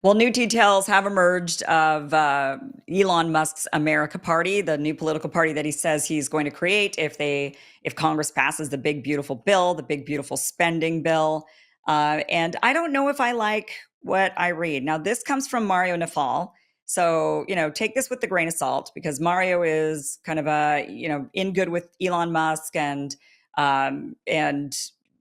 Well, new details have emerged of Elon Musk's America Party, the new political party that he says he's going to create if Congress passes the big beautiful bill, the big beautiful spending bill. And I don't know if I like what I read. Now, this comes from Mario Nafal. So, take this with a grain of salt because Mario is kind of in good with Elon Musk and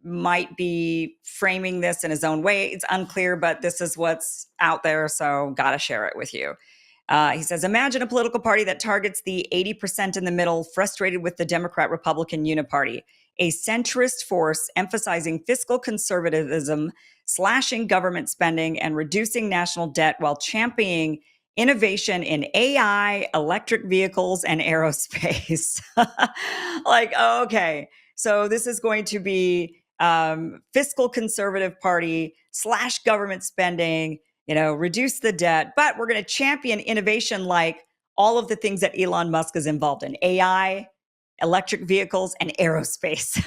might be framing this in his own way. It's unclear, but this is what's out there, so gotta share it with you. He says, imagine a political party that targets the 80% in the middle, frustrated with the Democrat Republican uniparty, a centrist force emphasizing fiscal conservatism, slashing government spending, and reducing national debt while championing innovation in AI, electric vehicles, and aerospace. Like, okay. So this is going to be fiscal conservative party slash government spending, reduce the debt, but we're going to champion innovation like all of the things that Elon Musk is involved in: AI, electric vehicles, and aerospace.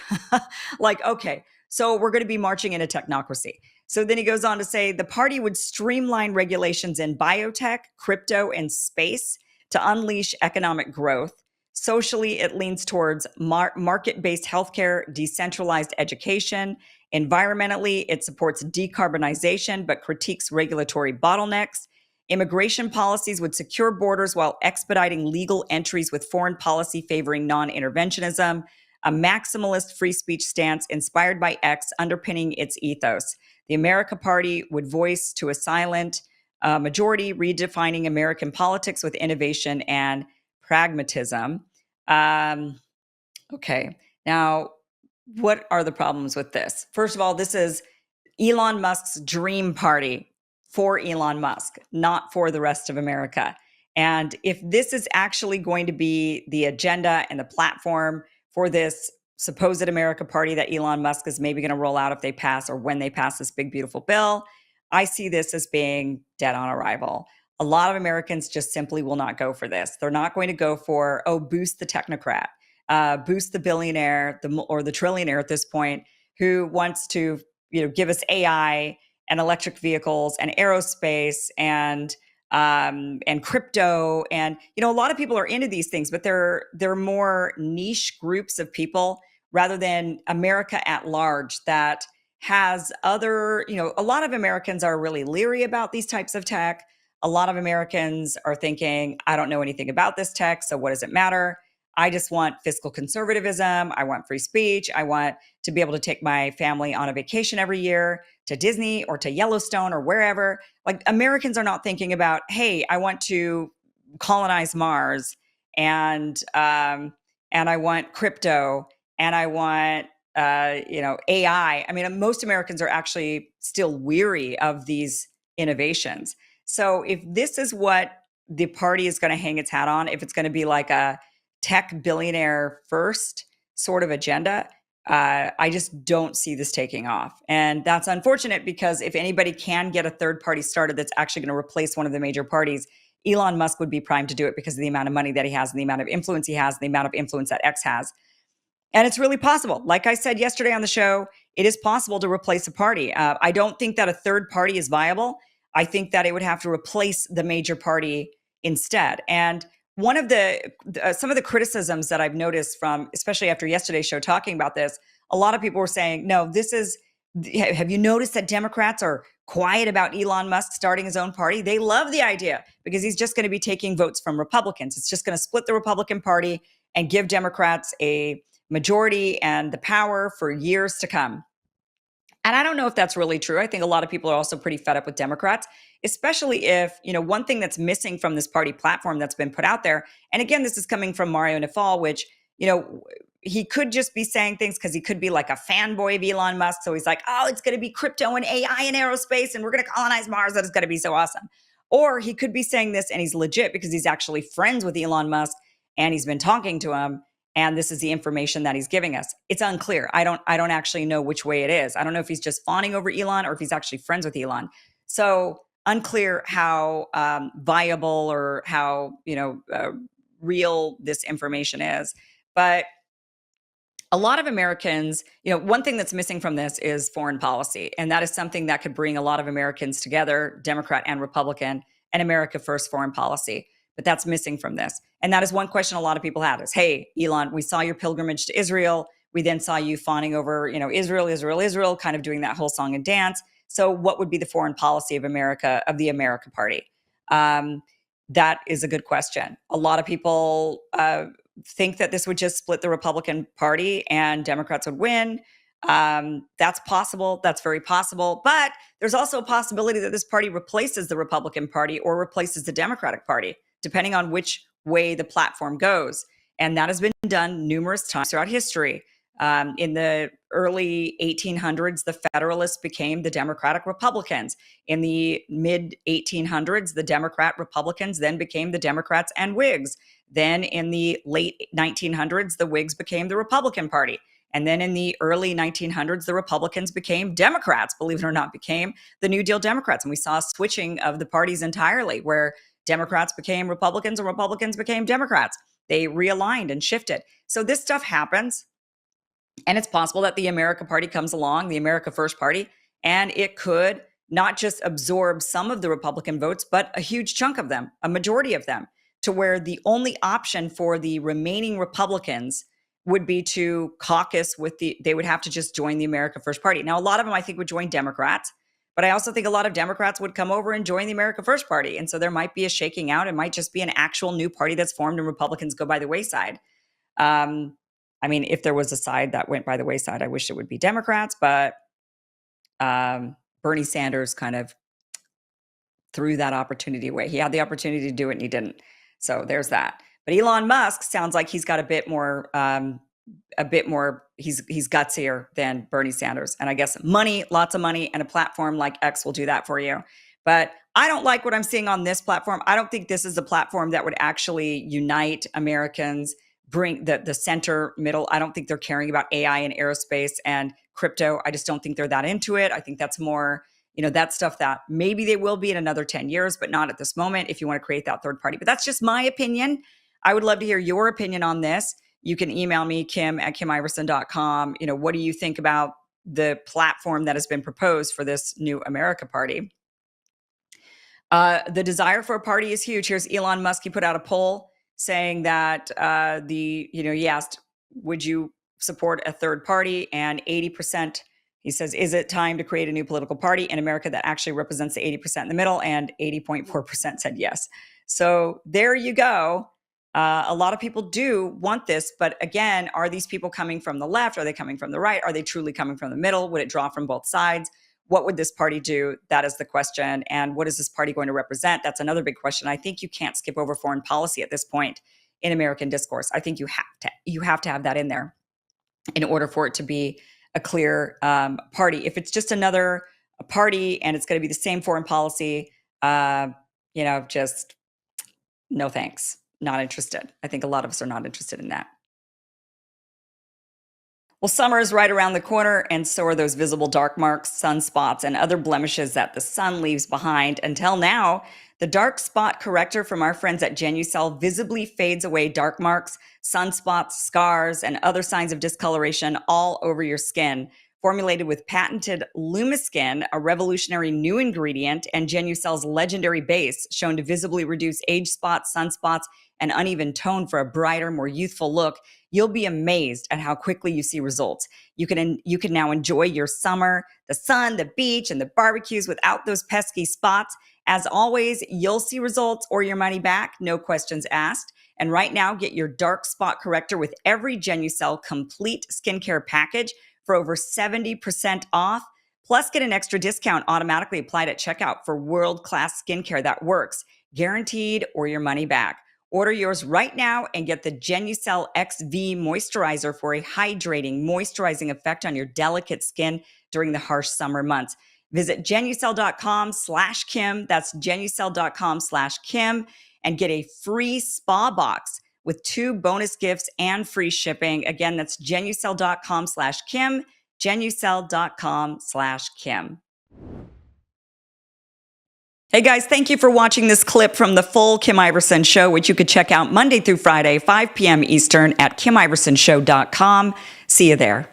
Like, okay, so we're going to be marching into technocracy. So then he goes on to say the party would streamline regulations in biotech, crypto, and space to unleash economic growth. Socially, it leans towards market-based healthcare, decentralized education. Environmentally, it supports decarbonization but critiques regulatory bottlenecks. Immigration policies would secure borders while expediting legal entries with foreign policy favoring non-interventionism. A maximalist free speech stance inspired by X underpinning its ethos. The America Party would voice to a silent majority, redefining American politics with innovation and pragmatism. Um, okay. Now, what are the problems with this? First of all, this is Elon Musk's dream party for Elon Musk, not for the rest of America. And if this is actually going to be the agenda and the platform for this supposed America party that Elon Musk is maybe going to roll out if they pass or when they pass this big, beautiful bill, I see this as being dead on arrival. A lot of Americans just simply will not go for this. They're not going to go for, boost the technocrat, boost the billionaire or the trillionaire at this point who wants to, give us AI and electric vehicles and aerospace and crypto. And a lot of people are into these things, but they're more niche groups of people rather than America at large that has other, a lot of Americans are really leery about these types of tech. A lot of Americans are thinking, I don't know anything about this tech, so what does it matter? I just want fiscal conservatism. I want free speech. I want to be able to take my family on a vacation every year to Disney or to Yellowstone or wherever. Like, Americans are not thinking about, hey, I want to colonize Mars and I want crypto and I want AI. I mean, most Americans are actually still weary of these innovations. So if this is what the party is going to hang its hat on, if it's going to be like a tech billionaire first sort of agenda, I just don't see this taking off. And that's unfortunate because if anybody can get a third party started that's actually going to replace one of the major parties, Elon Musk would be primed to do it because of the amount of money that he has and the amount of influence he has and the amount of influence that X has. And it's really possible. Like I said yesterday on the show, it is possible to replace a party. I don't think that a third party is viable. I think that it would have to replace the major party instead. And one of some of the criticisms that I've noticed from, especially after yesterday's show talking about this, a lot of people were saying, no, have you noticed that Democrats are quiet about Elon Musk starting his own party? They love the idea because he's just going to be taking votes from Republicans. It's just going to split the Republican Party and give Democrats a majority and the power for years to come. And I don't know if that's really true. I think a lot of people are also pretty fed up with Democrats, especially if, one thing that's missing from this party platform that's been put out there. And again, this is coming from Mario Nafal, which, he could just be saying things because he could be like a fanboy of Elon Musk. So he's like, oh, it's going to be crypto and AI and aerospace, and we're going to colonize Mars. That is going to be so awesome. Or he could be saying this and he's legit because he's actually friends with Elon Musk and he's been talking to him. And this is the information that he's giving us. It's unclear. I don't actually know which way it is. I don't know if he's just fawning over Elon or if he's actually friends with Elon. So unclear how viable or how real this information is. But a lot of Americans, one thing that's missing from this is foreign policy. And that is something that could bring a lot of Americans together, Democrat and Republican, and America First foreign policy. But that's missing from this. And that is one question a lot of people have is, hey, Elon, we saw your pilgrimage to Israel. We then saw you fawning over, Israel, Israel, Israel, kind of doing that whole song and dance. So what would be the foreign policy of America, of the America Party? That is a good question. A lot of people think that this would just split the Republican Party and Democrats would win. That's possible. That's very possible. But there's also a possibility that this party replaces the Republican Party or replaces the Democratic Party, depending on which way the platform goes. And that has been done numerous times throughout history. In the early 1800s, the Federalists became the Democratic Republicans. In the mid 1800s, the Democrat Republicans then became the Democrats and Whigs. Then in the late 1900s, the Whigs became the Republican Party. And then in the early 1900s, the Republicans became Democrats, believe it or not, became the New Deal Democrats. And we saw a switching of the parties entirely, where Democrats became Republicans and Republicans became Democrats. They realigned and shifted. So this stuff happens. And it's possible that the America Party comes along, the America First Party, and it could not just absorb some of the Republican votes, but a huge chunk of them, a majority of them, to where the only option for the remaining Republicans would be to caucus with they would have to just join the America First Party. Now, a lot of them, I think, would join Democrats, but I also think a lot of Democrats would come over and join the America First Party. And so there might be a shaking out. It might just be an actual new party that's formed and Republicans go by the wayside. If there was a side that went by the wayside, I wish it would be Democrats, but Bernie Sanders kind of threw that opportunity away. He had the opportunity to do it and he didn't. So there's that. But Elon Musk sounds like he's got a bit more, he's gutsier than Bernie Sanders. And I guess money, lots of money, and a platform like X will do that for you. But I don't like what I'm seeing on this platform. I don't think this is a platform that would actually unite Americans, bring the center middle. I don't think they're caring about AI and aerospace and crypto. I just don't think they're that into it. I think that's more, that stuff that maybe they will be in another 10 years, but not at this moment if you want to create that third party. But that's just my opinion. I would love to hear your opinion on this. You can email me, kim@kimiverson.com. What do you think about the platform that has been proposed for this new America Party? The desire for a party is huge. Here's Elon Musk. He put out a poll saying that he asked, would you support a third party? And 80%, he says, is it time to create a new political party in America that actually represents the 80% in the middle? And 80.4% said yes. So there you go. A lot of people do want this, but again, are these people coming from the left? Are they coming from the right? Are they truly coming from the middle? Would it draw from both sides? What would this party do? That is the question. And what is this party going to represent? That's another big question. I think you can't skip over foreign policy at this point in American discourse. I think you have to have that in there in order for it to be a clear party. If it's just another party and it's going to be the same foreign policy, just no thanks. Not interested. I think a lot of us are not interested in that. Well, summer is right around the corner, and so are those visible dark marks, sunspots, and other blemishes that the sun leaves behind. Until now, the dark spot corrector from our friends at Genucel visibly fades away dark marks, sunspots, scars, and other signs of discoloration all over your skin. Formulated with patented Lumiskin, a revolutionary new ingredient, and Genucel's legendary base, shown to visibly reduce age spots, sunspots, and uneven tone for a brighter, more youthful look, you'll be amazed at how quickly you see results. You can now enjoy your summer, the sun, the beach, and the barbecues without those pesky spots. As always, you'll see results or your money back, no questions asked. And right now, get your dark spot corrector with every Genucel complete skincare package for over 70% off. Plus, get an extra discount automatically applied at checkout for world-class skincare that works, guaranteed, or your money back. Order yours right now and get the Genucel XV Moisturizer for a hydrating, moisturizing effect on your delicate skin during the harsh summer months. Visit Genucel.com/Kim. That's Genucel.com/Kim and get a free spa box with 2 bonus gifts and free shipping. Again, that's Genucel.com/Kim, Genucel.com/Kim. Hey guys, thank you for watching this clip from the full Kim Iverson Show, which you could check out Monday through Friday, 5 p.m. Eastern at KimIversonShow.com. See you there.